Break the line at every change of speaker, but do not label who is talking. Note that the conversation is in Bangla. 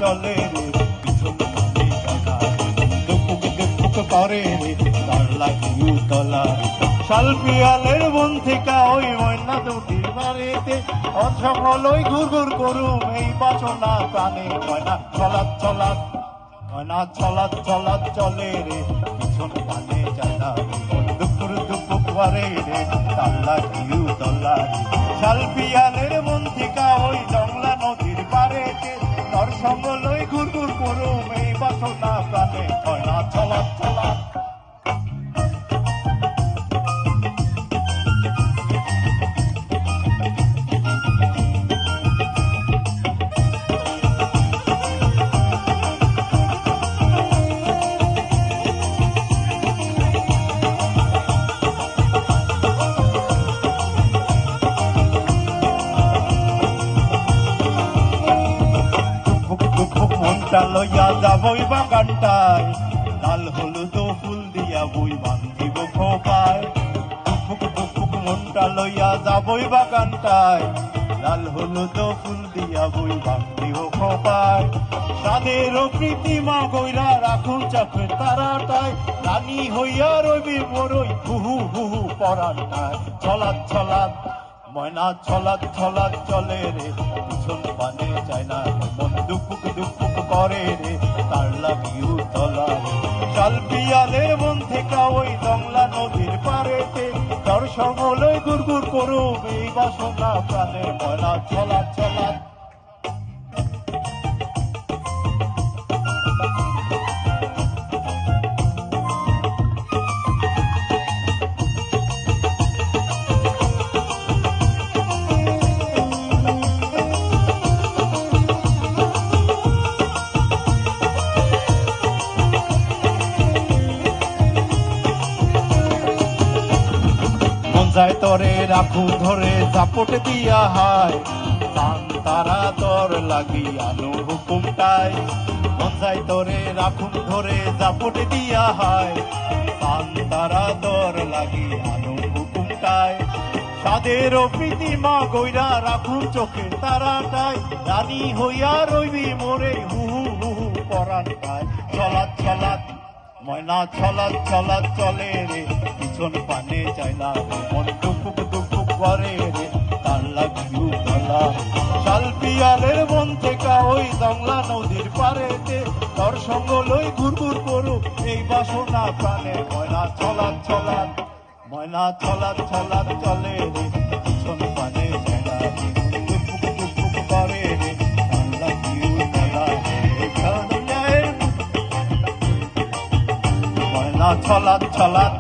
চলে রে পিছন পানে জানা দুপুক দুপুক করে রে তার লাগিউ তলা শাল পিয়ালের বন থেকে ওই ময়না দুটির বাড়িতে অসফল ওই ঘুর ঘুর করুম এই বাসনা প্রাণে ময়না চলাত চলাত ময়না চলাত চলাত চলে রে পিছন পানে জানা দুপুর দুপুক করে রে তার লাগিউ তলা শাল পিয়ালের বন থেকে ওই জংলা নদীর পাড়েতে তোর সঙ্গ লই ঘুর ঘুর করুম এই বাসনা প্রাণে ময়না চলাত চলাত মনটা লইয়া যাবই বাগানটায় লাল হলুদ ফুল দিয়া বই বান্ধিব খোপায় টুকুক টুকুক মনটা লইয়া যাবই বাগানটায় লাল হলুদ ফুল দিয়া বই বান্ধিব খোপায় তাদের প্রীতিমা গইরা রাখুন চোখের তারাটায় রানী হইয়া রবি বড়ই হুহু হুহু পরানটায় ছলাৎ ছলাৎ ময়না ছলাৎ ছলাৎ চলে রে পিছন পানে চায় না মন দুপুক দুপুক করে রে তার লাগিউ তলা শাল পিয়ালের বন থেকে ওই জংলা নদীর পাড়েতে তোর সঙ্গ লই গুড় গুড় করুম এই বাসনা প্রাণে ময়না ছলাৎ ছলাৎ যায় তরে রাখু ধরে জাপট দিয়া হায় তান তারা তোর লাগি আনো হুকুমটাই মন যায় তরে রাখুন ধরে জাপট দিয়া হায় তান তারা তোর লাগি আনো হুকুমটাই তাদের প্রীতিমা গইরা রাখুন চোখের তারাটাই রানী হইয়া রইবি মোরে হুহু হুহু পরানটায় চলাৎ চলাৎ ময়না ছলাৎ ছলাৎ চলে রে পিছন পানে চায় না মন টুকুক টুকুক করে রে তার লাগিউ তলা শাল পিয়ালের বন থেকে ওই জংলা নদীর পাড়েতে তোর সঙ্গ লই ঘুর ঘুর করু এই বাসনা প্রাণে ময়না ছলাৎ ছলাৎ ময়না ছলাৎ ছলাৎ চলে রে পিছন পানে চায় না টুকুক টুকুক করে রে তার লাগিউ তলা ছলাৎ ছলাৎ